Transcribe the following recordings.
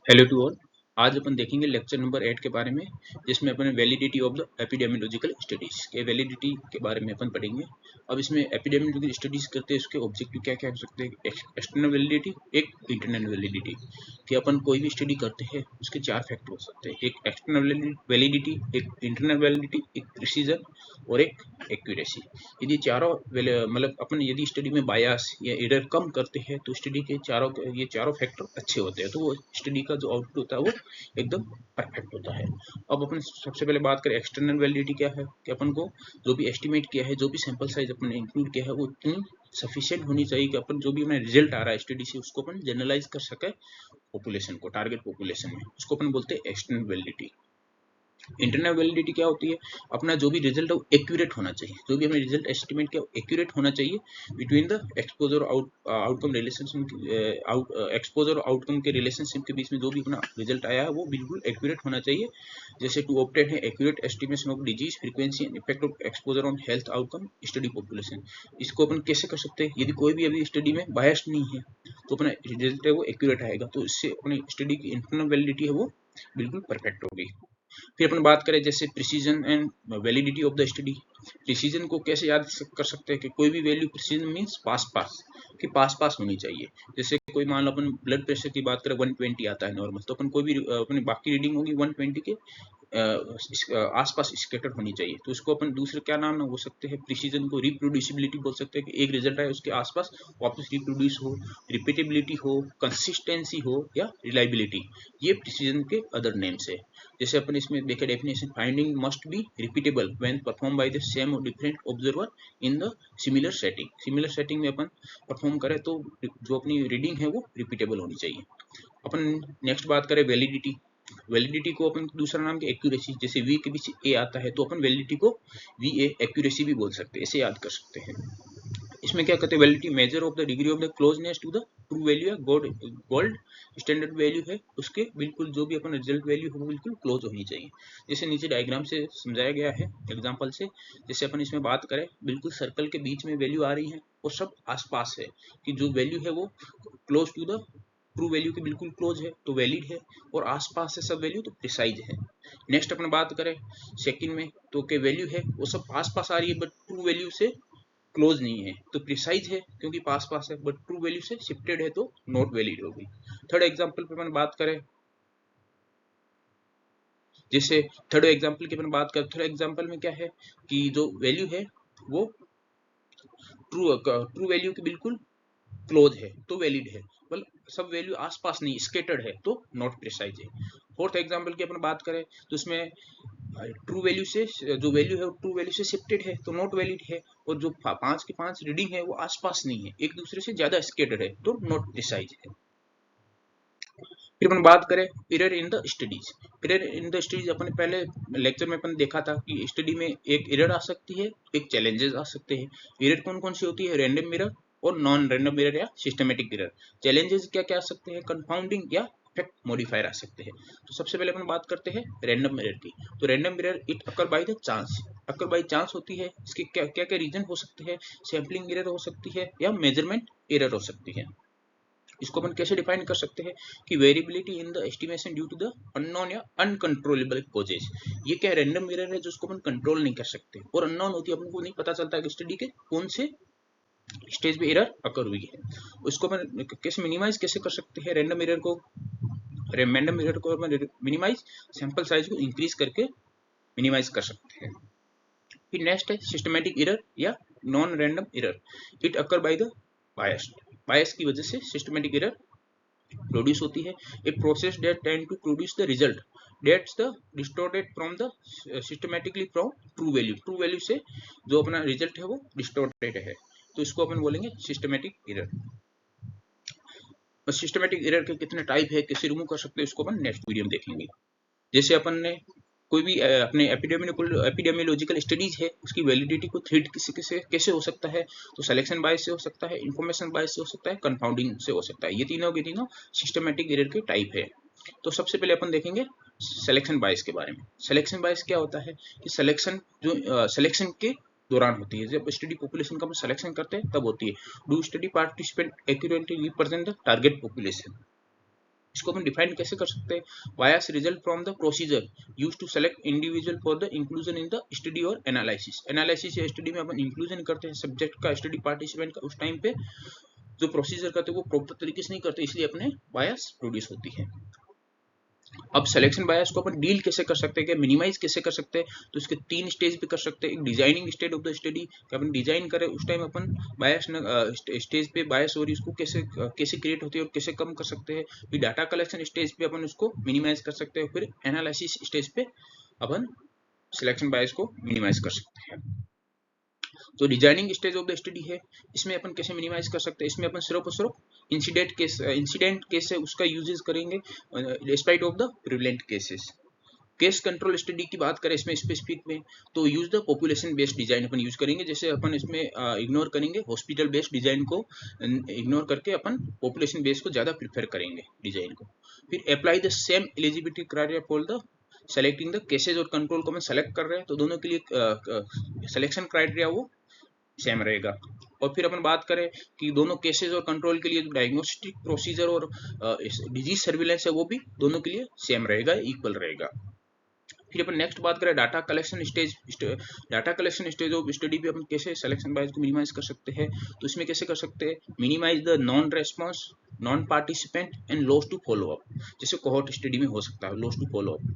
Hello to all. आज अपन देखेंगे lecture number 8 के बारे में, जिसमें अपन validity of the epidemiological studies के वैलिडिटी के बारे में अपन पढ़ेंगे। अब इसमें एपिडेमियोलॉजिकल स्टडीज करते हैं, उसके ऑब्जेक्टिव क्या क्या हो सकते हैं। एक्सटर्नल वैलिडिटी, एक इंटरनल वैलिडिटी। कि अपन कोई भी स्टडी करते हैं उसके चार फैक्टर हो सकते हैं, एक एक्सटर्नल वैलिडिटी, एक इंटरनल वैलिडिटी, एक प्रिसीजन और एक एक्यूरेसी। यदि चारों मतलब अपन यदि स्टडी में बायस या एरर कम करते हैं तो स्टडी के ये चारों फैक्टर अच्छे होते हैं, तो वो स्टडी का जो आउटपुट होता है वो एकदम परफेक्ट होता है। अब अपन सबसे पहले बात करें एक्सटर्नल वैलिडिटी क्या है, कि अपन को जो भी एस्टिमेट किया है, जो भी सैंपल साइज अपन ने इंक्लूड किया है, वो इतनी सफिशिएंट होनी चाहिए कि अपन जो भी हमें रिजल्ट आ रहा है स्टडी से उसको अपन जनरलाइज कर सके पॉपुलेशन को, टारगेट पॉपुलेशन में। उसको अपन बोलते हैं एक्सटर्नल वैलिडिटी। इंटरनल वैलिडिटी क्या होती है, अपना जो भी रिजल्ट है वो एक्यूरेट होना चाहिए, जो भी हमें रिजल्ट एस्टिमेट किया एक्यूरेट होना चाहिए। Between the exposure outcome relationship, exposure outcome के रिलेशनशिप के बीच में जो भी अपना रिजल्ट आया है वो बिल्कुल एक्यूरेट होना चाहिए। जैसे टू ऑब्टेन है accurate estimation of disease frequency and effect of exposure on health outcome study population. इसको अपन कैसे कर सकते हैं, यदि कोई भी अभी स्टडी में बायस नहीं है तो अपना रिजल्ट है वो एक्यूरेट आएगा, तो इससे अपनी स्टडी की इंटरनल वैलिडिटी है वो बिल्कुल परफेक्ट होगी। फिर अपन बात करें जैसे precision and validity of the study. Precision को कैसे याद कर सकते हैं कि कोई भी वैल्यू, प्रिसीजन मींस पास पास, कि पास पास होनी चाहिए। जैसे कोई मान लो अपन ब्लड प्रेशर की बात करें 120 आता है नॉर्मल, तो अपन कोई भी अपनी बाकी रीडिंग होगी 120 के आसपास स्कैटर होनी चाहिए, तो उसको अपन दूसरे क्या नाम हो सकते हैं, प्रिसीजन को रिप्रोड्यूसिबिलिटी बोल सकते हैं, कि एक रिजल्ट आए उसके आसपास वापस रिप्रोड्यूस हो, रिपीटेबिलिटी हो, कंसिस्टेंसी हो या रिलायबिलिटी, ये प्रिसीजन के अदर नेम्स है। जैसे अपन इसमें देखें definition, finding must be repeatable when perform by the same or different observer in the similar setting. Similar setting में अपन परफॉर्म करें तो जो अपनी रीडिंग है वो रिपीटेबल होनी चाहिए। अपन नेक्स्ट बात करें वैलिडिटी। वैलिडिटी को अपन दूसरा नाम के एक्यूरेसी, जैसे वी के पीछे ए आता है तो अपन वैलिडिटी को वी ए एक्यूरेसी भी बोल सकते हैं, ऐसे याद कर सकते हैं। इसमें क्या कहते हैं, validity measure of the degree of the closeness to the true value है, गोल्ड स्टैंडर्ड वैल्यू है, उसके बिल्कुल जो भी अपन रिजल्ट वैल्यू है वो बिल्कुल क्लोज होनी चाहिए। जैसे नीचे डायग्राम से समझाया गया है एग्जांपल से। जैसे अपन इसमें बात करें, बिल्कुल सर्कल के बीच में वैल्यू आ रही है और सब आसपास है, कि जो वैल्यू है वो close to the true value के बिल्कुल क्लोज है तो वैलिड है, और आसपास है सब वैल्यू तो प्रिसाइज है। नेक्स्ट अपन बात करें सेकंड में, तो के वैल्यू है वो सब आसपास आ रही है बट ट्रू वैल्यू से क्लोज नहीं है तो प्रिसाइज है, क्योंकि पास पास है, बट ट्रू वैल्यू से शिफ्टेड है तो नॉट वैलिड होगी। थर्ड एग्जांपल पे अपन बात करें, जैसे थर्ड एग्जांपल की अपन बात करें, थर्ड एग्जांपल में क्या है कि जो वैल्यू है वो ट्रू वैल्यू के बिल्कुल क्लोज है तो वैलिड है, मतलब सब वैल्यू आसपास नहीं स्केटर्ड है तो नॉट प्रिसाइज है। फोर्थ एग्जांपल की अपन बात करें तो उसमें ट्रू वैल्यू से जो वैल्यू है ट्रू वैल्यू से शिफ्टेड है तो नॉट वैलिड है, और जो पांच की पांच रीडिंग है वो आसपास नहीं है, एक दूसरे से ज्यादा स्केटर्ड है तो नॉट प्रिसाइज है। फिर अपन बात करें error in the studies. Error in the studies अपन पहले लेक्चर में अपन देखा था कि स्टडी में एक एरर आ सकती है, एक चैलेंजेस आ सकते हैं। एरर कौन कौन सी होती है, रैंडम एरर और नॉन रैंडम एरर या सिस्टमेटिक एरर। चैलेंजेस क्या क्या आ सकते हैं, कंपाउंडिंग या इफेक्ट मॉडिफायर आ सकते हैं। तो सबसे पहले अपन बात करते हैं रैंडम एरर की। तो random error it occur by the chance, occur by chance होती है। इसके क्या क्या क्या रीजन हो सकते हैं, सैम्पलिंग एरर हो सकती है या मेजरमेंट एरर हो सकती है। इसको अपन कैसे डिफाइन कर सकते हैं कि variability in the estimation due to the unknown या अनकंट्रोलेबल कॉजेज। ये क्या रैंडम एरर है जो उसको अपन कंट्रोल नहीं कर सकते, और अननोन होती है, अपन को नहीं पता चलता कि स्टडी के कौन से स्टेज पे एरर अकर हुई है। उसको अपन कैसे मिनिमाइज कैसे कर सकते हैं रैंडम एरर को, रैंडम एरर को अपन मिनिमाइज सैंपल साइज को इंक्रीज करके मिनिमाइज कर सकते हैं। फिर नेक्स्ट है सिस्टमेटिक एरर या non random error. It occur by the bias, bias की वजह से सिस्टमेटिक एरर प्रोड्यूस होती है। A process that tend to produce the result that's the distorted from the systematically from true value. True value से जो अपना result है वो डिस्टॉर्टेड है, तो इसको अपन बोलेंगे सिस्टमेटिक एरर। सिस्टमेटिक एरर के कितने टाइप है, कैसे रिमूव कर सकते हैं, उसको अपन नेक्स्ट वीडियो में देखेंगे। जैसे अपन ने कोई भी अपने एपिडेमियोलॉजिकल स्टडीज है उसकी वैलिडिटी को थ्रेड किसी कैसे हो सकता है, तो सिलेक्शन बायस से हो सकता है, इंफॉर्मेशन बायस से हो सकता है, कंपाउंडिंग से हो सकता है। ये तीनों के तीनों सिस्टमेटिक एरर के टाइप है। तो सबसे पहले अपन देखेंगे सिलेक्शन बायस के बारे में। सिलेक्शन बायस क्या होता है कि सिलेक्शन जो सिलेक्शन के दौरान होती है, जब स्टडी पॉपुलेशन का सिलेक्शन करते हैं तब होती है। Do study participant accurately represent the target population. इसको अपन डिफाइन कैसे कर सकते हैं? Bias result from the procedure use to select individual for the inclusion in the study और एनालिसिस। एनालिसिस या स्टडी में अपन इंक्लूजन करते हैं सब्जेक्ट का, स्टडी पार्टिसिपेंट का, उस टाइम पे जो प्रोसीजर करते हैं वो प्रॉपर तरीके से नहीं करते, इसलिए अपने बायस प्रोड्यूस होती है। अब सिलेक्शन बायस को अपन डील कैसे कर सकते हैं, मिनिमाइज कैसे कर सकते हैं? तो इसके 3 स्टेज पे कर सकते हैं। एक designing stage of the study, upon design करें उस टाइम अपन बायस स्टेज पे बायस और इसको कैसे क्रिएट होती है और कैसे कम कर सकते हैं। फिर डाटा कलेक्शन स्टेज पे अपन उसको मिनिमाइज कर सकते हैं। फिर एनालिसिस स्टेज पे अपन सिलेक्शन बायस को मिनिमाइज कर सकते हैं। जो designing stage of the study है, इसमें अपन कैसे मिनिमाइज कर सकते हैं? इसमें अपन सिर्फ और सिर्फ इंसिडेंट केस है उसका यूजेस करेंगे despite of the prevalent cases. Case control study की बात करें इसमें स्पेसिफिक में, तो use the population based design upon use करेंगे। जैसे अपन इसमें इग्नोर करेंगे हॉस्पिटल बेस्ड डिजाइन को, इग्नोर करके अपन पॉपुलेशन बेस्ड को ज्यादा प्रिफर करेंगे डिजाइन को। फिर apply the same eligibility criteria for the selecting the cases और कंट्रोल को अपन सेलेक्ट कर रहे हैं तो दोनों के लिए सिलेक्शन क्राइटेरिया वो सेम रहेगा। और फिर अपन बात करें कि दोनों केसेस और कंट्रोल के लिए जो डायग्नोस्टिक प्रोसीजर और डिजीज सर्विलेंस है वो भी दोनों के लिए सेम रहेगा, इक्वल रहेगा। फिर अपन नेक्स्ट बात करें data collection stage. Data collection stage of study पे अपन कैसे सिलेक्शन बायस को मिनिमाइज कर सकते हैं? तो इसमें कैसे कर सकते हैं? Minimise the non response, non participant and loss to follow up. जैसे कोहोर्ट स्टडी में हो सकता है लॉस टू फॉलो अप।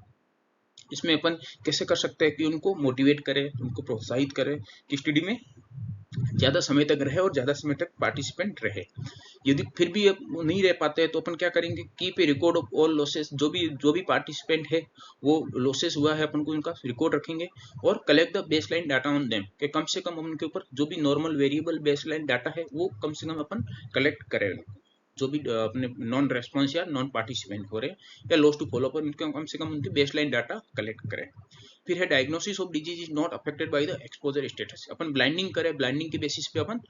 इसमें अपन कैसे कर सकते हैं कि उनको मोटिवेट करें, उनको प्रोत्साहित करें कि स्टडी में ज्यादा समय तक रहे और ज्यादा समय तक पार्टिसिपेंट रहे। यदि फिर भी नहीं रह पाते हैं तो अपन क्या करेंगे? Keep a record of all losses. जो भी पार्टिसिपेंट है वो लॉसेस हुआ है अपन को उनका रिकॉर्ड रखेंगे। और collect the baseline data on them, कि कम से कम उनके ऊपर जो भी नॉर्मल वेरिएबल बेसलाइन डाटा है वो कम से कम अपन कलेक्ट करें। जो भी अपने नॉन रेस्पॉन्स या नॉन पार्टिसिपेंट हो रहे हैं या लॉस टू फॉलो पर उनके कम से कम उनके बेसलाइन डाटा कलेक्ट करें। फिर है diagnosis of disease is not affected by the exposure status. Upon blinding करें, ब्लाइंडिंग के बेसिस पे अपन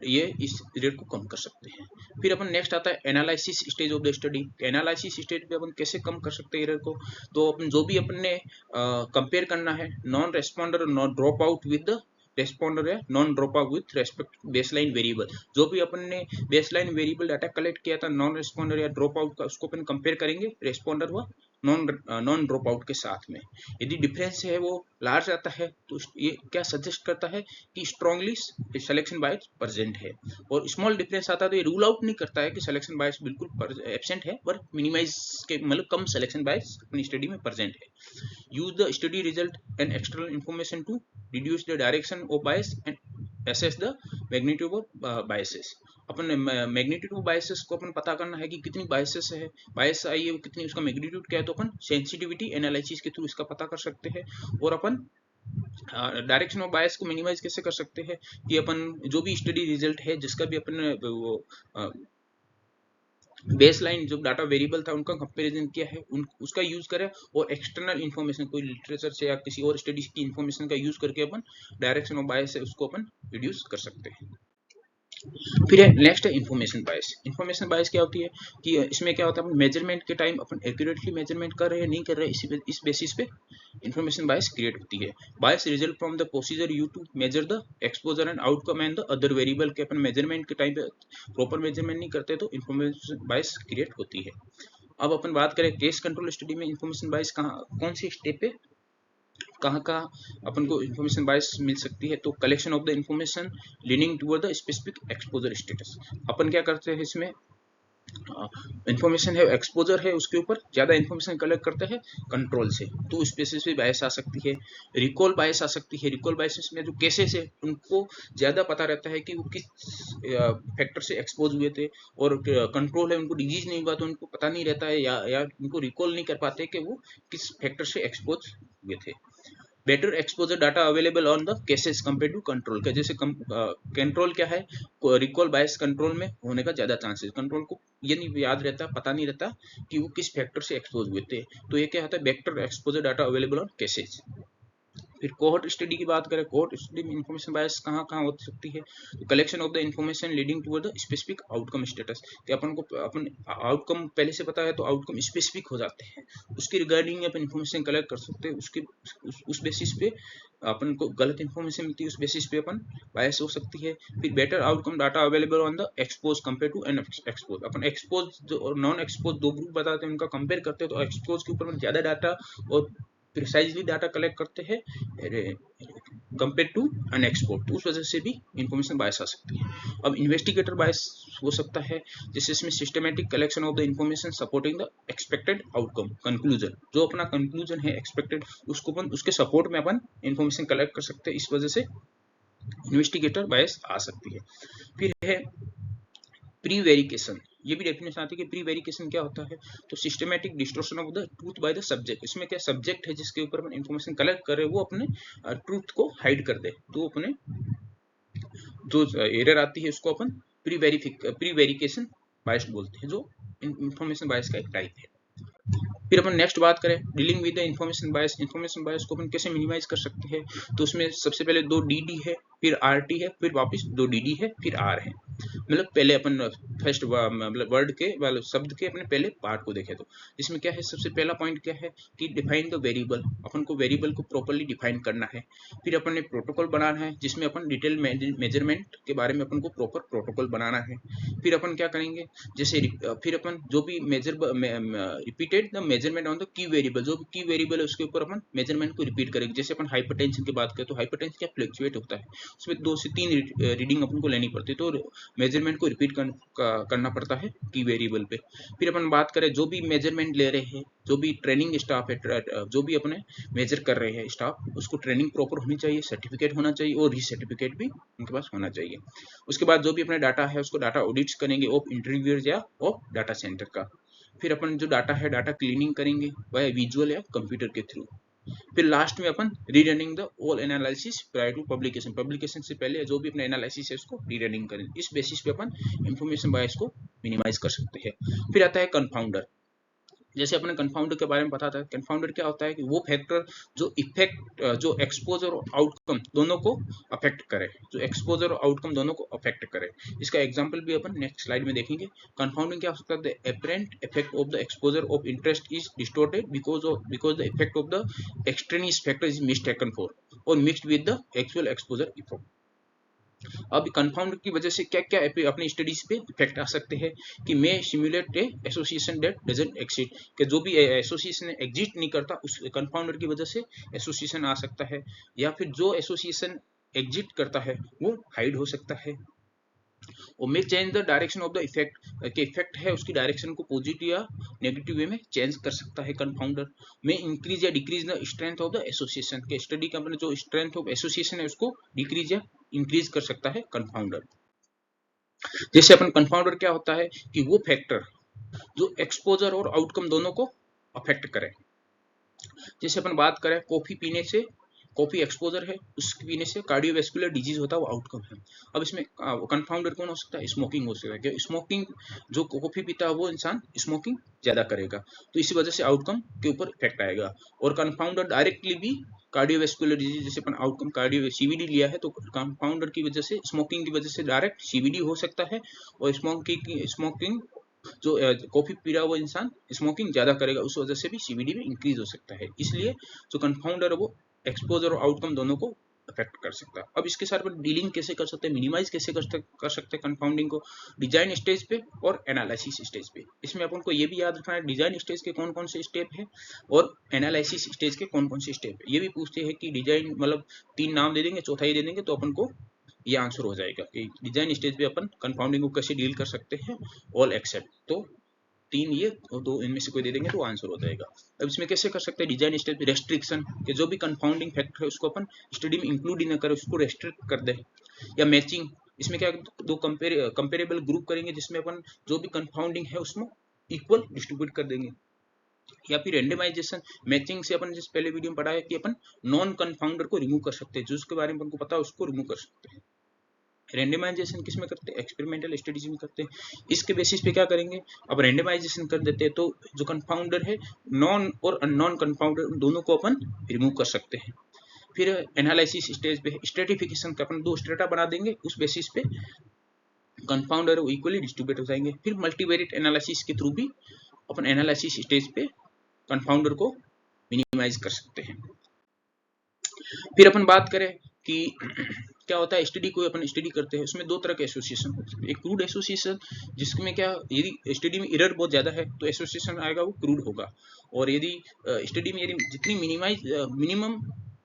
ये इस रेट को कम कर सकते हैं। फिर अपन नेक्स्ट आता है analysis stage of the study. Analysis stage पे अपन कैसे कम कर सकते हैं एरर को? तो अपन जो भी अपन ने कंपेयर करना है non responder, non drop out with the responder है, non drop out with respect baseline variable. जो भी अपन ने बेसलाइन वेरिएबल डाटा कलेक्ट किया था नॉन रेस्पॉन्डर या ड्रॉप आउट का, उसको अपन कंपेयर करेंगे रेस्पॉन्डर व नॉन ड्रॉप आउट के साथ में। यदि डिफरेंस है वो लार्ज आता है तो ये क्या सजेस्ट करता है कि स्ट्रांगली सिलेक्शन बायस प्रेजेंट है। और स्मॉल डिफरेंस आता है तो ये रूल आउट नहीं करता है कि सिलेक्शन बायस बिल्कुल एब्सेंट है, पर मिनिमाइज के मतलब कम सिलेक्शन बायस अपनी स्टडी में प्रेजेंट है। Use the study result and external information to reduce the direction of bias and assess the magnitude of biases. अपन मैग्नीट्यूड ऑफ बायसेस को अपन पता करना है कि कितनी बायसेस है, बायस आई है कितनी, उसका मैग्नीट्यूड क्या है, तो अपन सेंसिटिविटी एनालिसिस के थ्रू इसका पता कर सकते हैं। और अपन डायरेक्शन ऑफ बायस को मिनिमाइज कैसे कर सकते हैं कि अपन जो भी स्टडी रिजल्ट है जिसका भी अपन वो बेसलाइन जो डाटा वेरिएबल था उनका कंपैरिजन किया है उसका यूज करें, और एक्सटर्नल इन्फॉर्मेशन कोई लिटरेचर से या किसी और स्टडीज की इन्फॉर्मेशन का यूज करके अपन डायरेक्शन ऑफ बायस है उसको अपन रिड्यूस कर सकते हैं। फिर है नेक्स्ट है इन्फॉर्मेशन बायस। इन्फॉर्मेशन बायस क्या होती है कि इसमें क्या होता है मेजरमेंट के टाइम अपन एक्यूरेटली मेजरमेंट कर रहे हैं नहीं कर रहे हैं, इस बेसिस पे इन्फॉर्मेशन बायस क्रिएट होती है। Bias result from the procedure you to measure the exposure and outcome and the other variable के अपन मेजरमेंट के टाइम पे प्रॉपर मेजरमेंट नहीं करते तो इन्फॉर्मेशन बायस क्रिएट होती है। अब अपन बात करें केस कंट्रोल स्टडी में इन्फॉर्मेशन बायस कौन सी स्टेप पे कहाँ अपन को इन्फॉर्मेशन बायस मिल सकती है? तो collection of the information leading toward the specific exposure status. अपन क्या करते हैं इसमें इन्फॉर्मेशन है एक्सपोजर है उसके ऊपर ज्यादा इन्फॉर्मेशन कलेक्ट करते हैं कंट्रोल से, तो उस बेसिस पे बायस आ सकती है। रिकॉल बायस आ सकती है। रिकॉल बायस में जो केसेस है उनको ज्यादा पता रहता है कि वो किस फैक्टर से एक्सपोज हुए थे, और कंट्रोल है उनको डिजीज नहीं हुआ तो उनको पता नहीं रहता है या उनको रिकॉल नहीं कर पाते कि वो किस फैक्टर से एक्सपोज हुए थे। Better exposure data available on the cases compare to control का। जैसे कंट्रोल क्या है, रिकॉल बायस कंट्रोल में होने का ज्यादा चांसेस, कंट्रोल को ये नहीं याद रहता, पता नहीं रहता कि वो किस फैक्टर से एक्सपोज हुए थे, तो ये क्या होता है better exposure data available on cases. फिर कोहॉर्ट स्टडी की बात करें, कोहॉर्ट स्टडी में इन्फॉर्मेशन बायस कहाँ हो सकती है? तो collection of the information leading toward the specific outcome status. कि अपन आउटकम पहले से पता है तो आउटकम स्पेसिफिक हो जाते हैं, उसकी रिगार्डिंग अपन इन्फॉर्मेशन कलेक्ट कर सकते हैं, उसके उस बेसिस पे अपन को गलत इन्फॉर्मेशन मिलती है, उस बेसिस पे अपन बायस हो सकती है। फिर better outcome data available on the exposed compare to unexposed. अपन एक्सपोज जो और नॉन एक्सपोज दो ग्रुप बताते हैं, उनका कंपेयर करते हैं तो एक्सपोज के ऊपर में ज्यादा डाटा और प्रिसाइजली डाटा कलेक्ट करते हैं कंपेयर टू अनएक्सपोर्ट, तो उस वजह से भी इंफॉर्मेशन बायस आ सकती है। अब इन्वेस्टिगेटर बायस हो सकता है जैसे इसमें systematic collection of the information supporting the expected outcome conclusion, जो अपना कंक्लूजन है एक्सपेक्टेड उसको अपन उसके सपोर्ट में अपन इंफॉर्मेशन कलेक्ट कर सकते हैं, इस वजह से इन्वेस्टिगेटर बायस आ सकती है। फिर है प्री वेरिफिकेशन, ये भी डेफिनेशन आती है कि प्री वेरिफिकेशन क्या होता है, तो systematic distortion of the truth by the subject. इसमें क्या सब्जेक्ट है जिसके ऊपर अपन इंफॉर्मेशन कलेक्ट कर रहे हैं वो अपने ट्रूथ को हाइड कर दे, तो अपने जो एरर आती है उसको अपन प्री वेरिफिकेशन बायस बोलते हैं, जो इंफॉर्मेशन बायस का एक टाइप है। फिर अपन नेक्स्ट बात करें dealing with the information bias. Information bias को अपन कैसे मिनिमाइज कर सकते हैं, तो उसमें सबसे पहले 2 DD है, फिर RT है, फिर वापस 2 DD है, फिर R है। मतलब पहले अपन फर्स्ट मतलब वर्ड के मतलब शब्द के अपने पहले पार्ट को देखें, तो इसमें क्या है, सबसे पहला पॉइंट क्या है कि डिफाइन द वेरिएबल। अपन को वेरिएबल को प्रॉपर्ली डिफाइन करना है। फिर अपन ने प्रोटोकॉल बनाना है जिसमें अपन डिटेल मेजरमेंट के बारे में अपन को प्रॉपर प्रोटोकॉल बनाना है। फिर अपन क्या करेंगे, जैसे फिर अपन जो भी repeated the measurement on the key variable, जो भी की वेरिएबल है उसके ऊपर अपन मेजरमेंट को रिपीट करेंगे। जैसे अपन हाइपरटेंशन की बात करें तो हाइपरटेंशन क्या फ्लक्चुएट होता है, उसमें 2 से 3 रीडिंग अपन को लेनी पड़ती है, तो मेजरमेंट को रिपीट करना पड़ता है की वेरिएबल पे। फिर अपन बात करें जो भी मेजरमेंट ले रहे हैं, जो भी ट्रेनिंग स्टाफ है, जो भी अपने मेजर कर रहे हैं स्टाफ, उसको ट्रेनिंग प्रॉपर होनी चाहिए, सर्टिफिकेट होना चाहिए और रीसर्टिफिकेट भी उनके पास होना चाहिए। उसके बाद जो भी अपना डाटा है उसको डाटा ऑडिट्स करेंगे ऑफ इंटरव्यूअर या ऑफ डाटा सेंटर का। फिर अपन जो डाटा है डाटा क्लीनिंग करेंगे वह विजुअल या कंप्यूटर के थ्रू। फिर लास्ट में अपन rerunning the all analysis prior to publication, publication से पहले जो भी अपना एनालिसिस है उसको रीरनिंग करें। इस बेसिस पे अपन इंफॉर्मेशन बायस को मिनिमाइज कर सकते हैं। फिर आता है कंफाउंडर। जैसे अपने कंफाउंडर के बारे में पता था, कंफाउंडर क्या होता है कि वो फैक्टर जो इफेक्ट जो एक्सपोजर और आउटकम दोनों को अफेक्ट करे, जो एक्सपोजर और आउटकम दोनों को अफेक्ट करे। इसका एग्जांपल भी अपन नेक्स्ट स्लाइड में देखेंगे। कंफाउंडिंग क्या हो सकता है, the apparent effect of the exposure of interest is distorted because the effect of the extraneous factor is mistaken for or mixed with the actual exposure effect. अब confound की वजह से क्या क्या अपनी स्टडीज पे इफेक्ट आ सकते हैं कि may simulate a association that doesn't exist, कि जो भी एसोसिएशन एग्जिस्ट नहीं करता उस कंफाउंडर की वजह से एसोसिएशन आ सकता है, या फिर जो एसोसिएशन एग्जिस्ट करता है वो हाइड हो सकता है। और मे change the direction of the effect, के इफेक्ट है उसकी डायरेक्शन को पॉजिटिव या नेगेटिव वे में चेंज कर सकता है कंफाउंडर। में इंक्रीज या decrease the strength of the association, के स्टडी का जो स्ट्रेंथ ऑफ एसोसिएशन है उसको डिक्रीज या इंक्रीज कर सकता है कंफाउंडर। जैसे अपन कंफाउंडर क्या होता है कि वो फैक्टर जो एक्सपोजर और आउटकम दोनों को अफेक्ट करे। जैसे अपन बात करें कॉफी पीने से, कॉफी एक्सपोजर है, उसके पीने से कार्डियोवैस्कुलर डिजीज होता है वो आउटकम है। अब इसमें कंफाउंडर कौन हो सकता है, स्मोकिंग हो सकता है। स्मोकिंग जो कॉफी पीता है वो इंसान स्मोकिंग ज्यादा करेगा, तो इसी वजह से आउटकम के ऊपर इफेक्ट आएगा। और कंफाउंडर डायरेक्टली भी कार्डियोवैस्कुलर डिजीज, जैसे अपन आउटकम कार्डियो सीवीडी लिया है तो कंफाउंडर की वजह से स्मोकिंग की वजह से डायरेक्ट सीवीडी हो सकता है। और स्मोकिंग जो कॉफी पी रहा है वो इंसान स्मोकिंग ज्यादा करेगा, उस वजह से भी सीवीडी में इंक्रीज हो सकता है। इसलिए जो कंफाउंडर है वो एक्सपोजर और आउटकम दोनों को अफेक्ट कर सकता है। अब इसके साथ डीलिंग कैसे कर सकते हैं, मिनिमाइज कैसे कर सकते हैं कंफाउंडिंग को, डिजाइन स्टेज पे और एनालिसिस स्टेज पे। इसमें अपन को ये भी याद रखना है डिजाइन स्टेज के कौन कौन से स्टेप है और एनालिसिस स्टेज के कौन कौन से स्टेप है। ये भी पूछते हैं कि डिजाइन मतलब 3 नाम दे देंगे, चौथा ही दे देंगे तो अपन को ये आंसर हो जाएगा कि डिजाइन स्टेज पे अपन कंफाउंडिंग को कैसे डील कर सकते हैं, ऑल एक्सेप्ट। तो 3 ये और 2 इनमें से कोई दे देंगे तो आंसर हो जाएगा। अब इसमें कैसे कर सकते हैं डिजाइन स्टेज पे, रेस्ट्रिक्शन के जो भी कंफाउंडिंग फैक्टर है उसको अपन स्टडी में इंक्लूड ही ना करें, उसको रेस्ट्रिक्ट कर दे। या मैचिंग, इसमें क्या 2 कंपेरेबल ग्रुप करेंगे जिसमें अपन जो भी कंफाउंडिंग है उसमें इक्वल डिस्ट्रीब्यूट कर देंगे। या फिर रेंडमाइजेशन, मैचिंग से अपन जिस पहले वीडियो में पढ़ा है कि अपन नॉन कंफाउंडर को रिमूव कर सकते हैं, जो उसके बारे में अपन को पता है उसको रिमूव कर सकते हैं। रेंडमाइजेशन किस में करते हैं, एक्सपेरिमेंटल स्टडीज में करते हैं। इसके बेसिस पे क्या करेंगे, अब रेंडमाइजेशन कर देते हैं तो जो कंफाउंडर है नॉन और अननोन कंफाउंडर दोनों को अपन रिमूव कर सकते हैं। फिर एनालिसिस स्टेज पे स्ट्रेटिफिकेशन का अपन 2 स्ट्रेटा बना देंगे, उस बेसिस पे कंफाउंडर इक्वली डिस्ट्रीब्यूट हो जाएंगे। फिर मल्टीवेरिएट एनालिसिस के थ्रू भी अपन एनालिसिस स्टेज पे कंफाउंडर को मिनिमाइज कर सकते हैं। फिर अपन बात करें कि क्या होता है, स्टडी कोई अपन स्टडी करते हैं उसमें दो तरह के एसोसिएशन होते हैं। एक क्रूड एसोसिएशन, जिसमें क्या, यदि स्टडी में एरर बहुत ज़्यादा है तो एसोसिएशन आएगा वो क्रूड होगा, और यदि स्टडी में यदि जितनी मिनिमम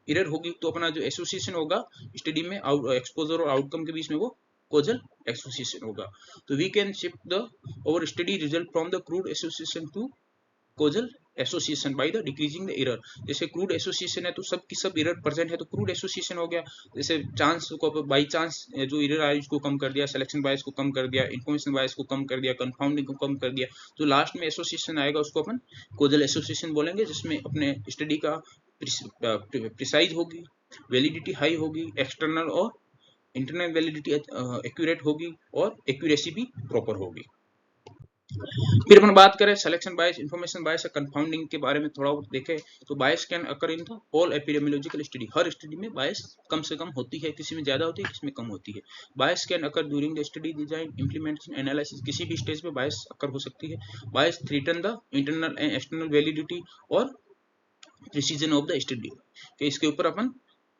एरर होगी तो अपना जो एसोसिएशन होगा स्टडी में एक्सपोजर और आउटकम के बीच में वो कोजल एसोसिएशन होगा। तो we can shift the our study result from the crude association to causal association by the decreasing the error. जैसे क्रूड एसोसिएशन है तो सब की सब एरर प्रेजेंट है तो क्रूड एसोसिएशन हो गया। जैसे चांस को बाई चांस जो एरर आई उसको कम कर दिया, सिलेक्शन बायस को कम कर दिया, इन्फॉर्मेशन बायस को कम कर दिया, कंफाउंडिंग को कम कर दिया, जो लास्ट में एसोसिएशन आएगा उसको अपन कोजल एसोसिएशन बोलेंगे, जिसमें अपने स्टडी का प्रिसाइज होगी, वैलिडिटी हाई होगी, एक्सटर्नल और इंटरनल वैलिडिटी एक्यूरेट होगी और एक्यूरेसी भी प्रॉपर होगी। फिर अपन बात करें selection bias, information bias, confounding के बारे में थोड़ा बहुत देखें तो bias can occur in the all epidemiological study. हर स्टडी में बायस कम से कम होती है, किसी में ज्यादा होती है, किसी में कम होती है। Bias can occur during the study design, implementation, analysis, किसी भी स्टेज पे बायस अकर हो सकती है। Bias threaten the internal and external validity और प्रिसीजन ऑफ द स्टडी, कि इसके ऊपर अपन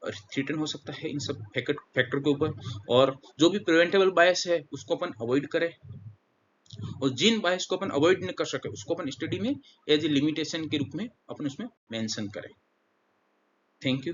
थ्रेटन हो सकता है इन सब फैक्टर के ऊपर, और जो भी प्रिवेंटेबल बायस है उसको अपन अवॉइड करें, और जिन बायस को अपन अवॉइड नहीं कर सके उसको अपन स्टडी में एज ए लिमिटेशन के रूप में अपन उसमें मेंशन करें। Thank you.